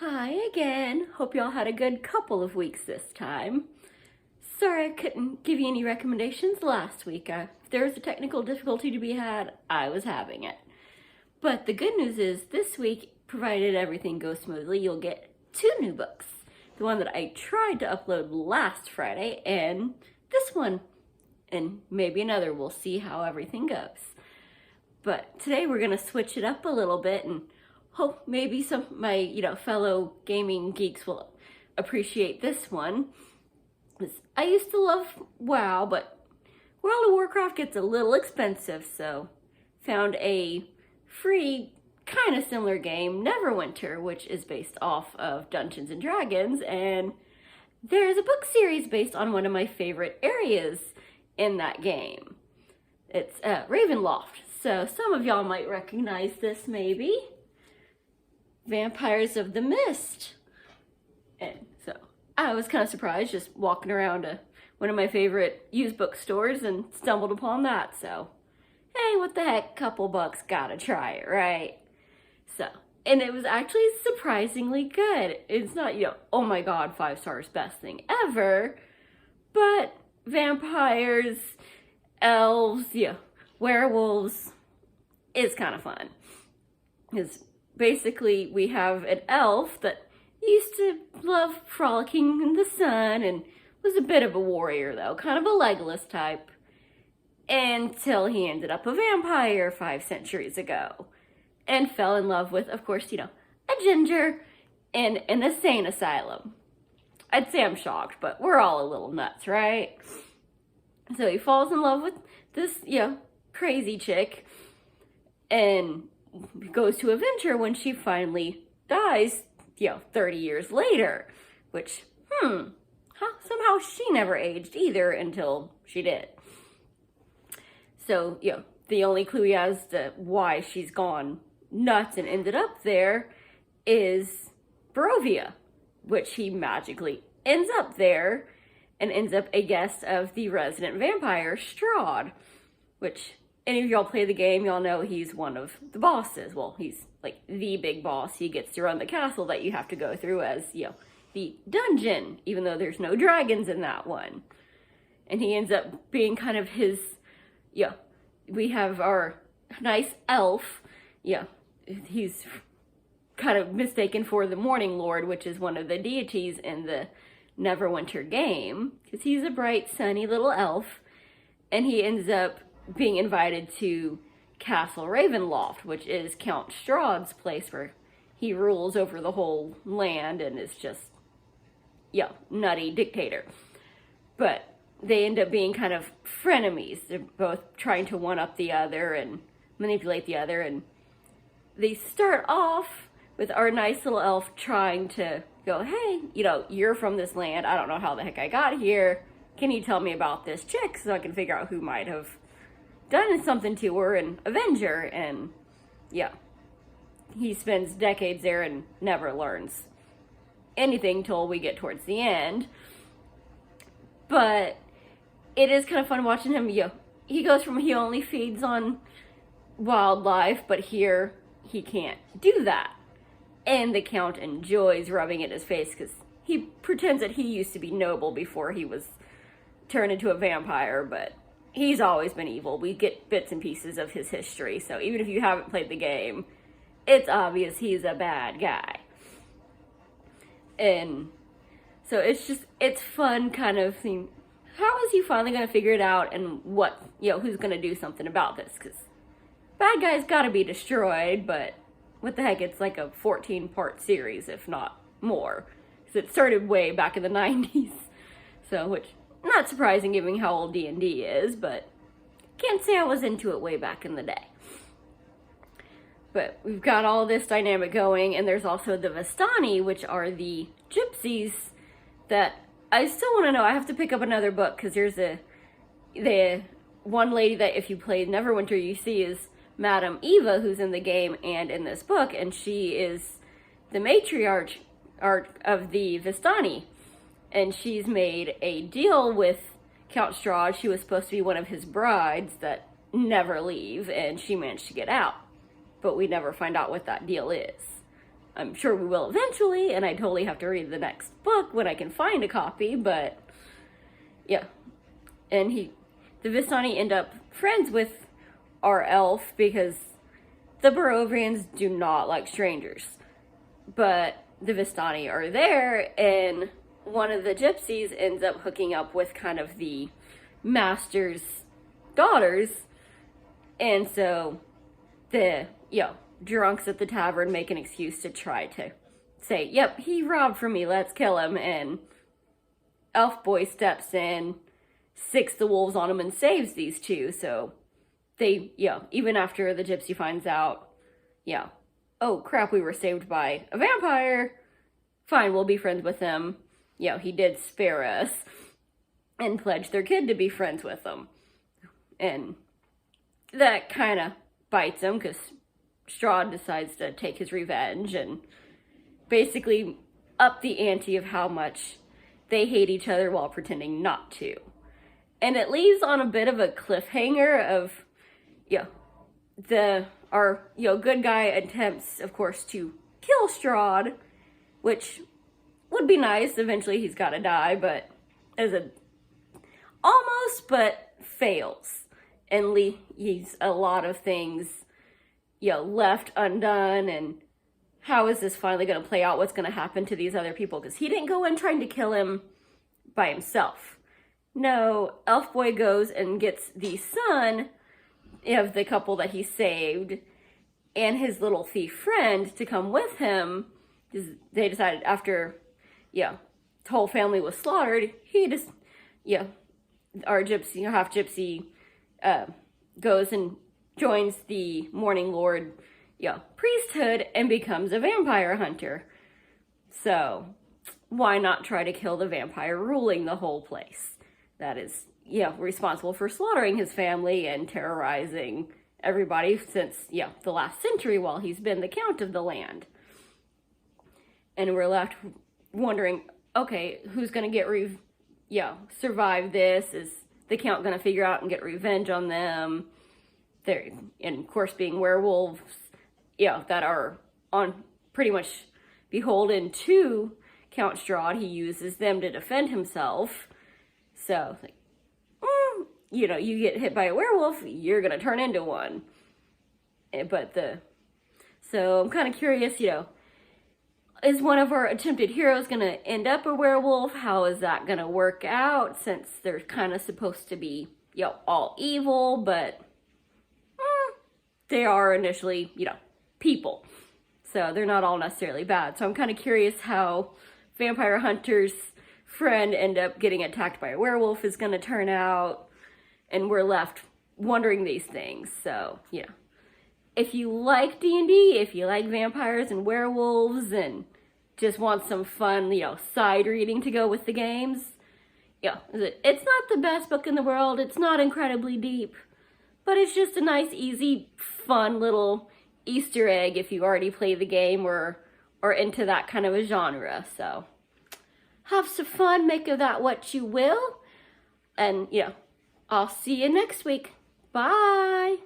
Hi again. Hope y'all had a good couple of weeks this time. Sorry I couldn't give you any recommendations last week. If there was a technical difficulty to be had, I was having it. But the good news is this week, provided everything goes smoothly, you'll get 2 new books. The one that I tried to upload last Friday and this one. And maybe another. We'll see how everything goes. But today we're going to switch it up a little bit and hope maybe some of my, fellow gaming geeks will appreciate this one. I used to love WoW, but World of Warcraft gets a little expensive, so found a free, kind of similar game, Neverwinter, which is based off of Dungeons and Dragons, and there's a book series based on one of my favorite areas in that game. It's Ravenloft, so some of y'all might recognize this maybe. Vampires of the Mist. And so I was kind of surprised just walking around one of my favorite used bookstores and stumbled upon that. So, hey, what the heck, couple bucks, gotta try it, right? So, and it was actually surprisingly good. It's not, oh my god, 5 stars, best thing ever. But vampires, elves, werewolves, it's kind of fun. Because basically, we have an elf that used to love frolicking in the sun and was a bit of a warrior, though, kind of a Legolas type, until he ended up a vampire 5 centuries ago and fell in love with, of course, a ginger in an insane asylum. I'd say I'm shocked, but we're all a little nuts, right? So he falls in love with this, crazy chick and goes to avenge her when she finally dies, 30 years later, which, somehow she never aged either until she did. So, the only clue he has to why she's gone nuts and ended up there is Barovia, which he magically ends up there and ends up a guest of the resident vampire, Strahd, which any of y'all play the game, y'all know he's one of the bosses. Well, he's like the big boss. He gets to run the castle that you have to go through as, the dungeon, even though there's no dragons in that one. And he ends up being kind of his, we have our nice elf, he's kind of mistaken for the Morning Lord, which is one of the deities in the Neverwinter game, because he's a bright, sunny little elf, and he ends up being invited to Castle Ravenloft, which is Count Strahd's place where he rules over the whole land and is just, nutty dictator. But they end up being kind of frenemies. They're both trying to one-up the other and manipulate the other, and they start off with our nice little elf trying to go, hey, you're from this land. I don't know how the heck I got here. Can you tell me about this chick so I can figure out who might have done something to her and avenge her? And he spends decades there and never learns anything till we get towards the end. But it is kind of fun watching him. He goes from he only feeds on wildlife, but here he can't do that. And the Count enjoys rubbing it in his face because he pretends that he used to be noble before he was turned into a vampire, but he's always been evil. We get bits and pieces of his history, so even if you haven't played the game, it's obvious he's a bad guy. And so it's fun kind of seeing, how is he finally going to figure it out, and what, who's going to do something about this? Because bad guys got to be destroyed, but what the heck, it's like a 14-part series, if not more. Because it started way back in the 90s, so, which, not surprising given how old D&D is, but can't say I was into it way back in the day. But we've got all this dynamic going, and there's also the Vistani, which are the gypsies that I still want to know. I have to pick up another book, because there's the one lady that if you played Neverwinter you see is Madame Eva, who's in the game and in this book, and she is the matriarch of the Vistani. And she's made a deal with Count Strahd. She was supposed to be one of his brides that never leave, and she managed to get out. But we never find out what that deal is. I'm sure we will eventually, and I totally have to read the next book when I can find a copy, but yeah. And the Vistani end up friends with our elf because the Barovians do not like strangers. But the Vistani are there, and one of the gypsies ends up hooking up with kind of the master's daughters, and so the drunks at the tavern make an excuse to try to say, yep, he robbed from me, let's kill him, and Elf Boy steps in, sicks the wolves on him, and saves these two. So they, even after the gypsy finds out, oh crap, we were saved by a vampire, fine, we'll be friends with him. He did spare us, and pledged their kid to be friends with them. And that kind of bites him, because Strahd decides to take his revenge and basically up the ante of how much they hate each other while pretending not to. And it leaves on a bit of a cliffhanger of, our good guy attempts, of course, to kill Strahd, which would be nice. Eventually he's got to die, but almost, but fails. And leaves a lot of things, left undone. And how is this finally going to play out? What's going to happen to these other people? Because he didn't go in trying to kill him by himself. No, Elf Boy goes and gets the son of the couple that he saved and his little thief friend to come with him. They decided after, the whole family was slaughtered, he just, our gypsy, half gypsy, goes and joins the Morning Lord, priesthood and becomes a vampire hunter. So, why not try to kill the vampire ruling the whole place? That is, responsible for slaughtering his family and terrorizing everybody since, the last century while he's been the count of the land. And we're left wondering, okay, who's going to survive this? Is the count going to figure out and get revenge on them? They're, and of course, being werewolves, that are on pretty much beholden to Count Strahd. He uses them to defend himself. So, you get hit by a werewolf, you're going to turn into one. So I'm kind of curious, is one of our attempted heroes going to end up a werewolf? How is that going to work out, since they're kind of supposed to be, all evil, but they are initially, people. So they're not all necessarily bad. So I'm kind of curious how Vampire Hunter's friend end up getting attacked by a werewolf is going to turn out. And we're left wondering these things. So, if you like D&D, if you like vampires and werewolves and just want some fun, side reading to go with the games, it's not the best book in the world. It's not incredibly deep, but it's just a nice, easy, fun little Easter egg if you already play the game or into that kind of a genre. So, have some fun, make of that what you will, and, I'll see you next week. Bye!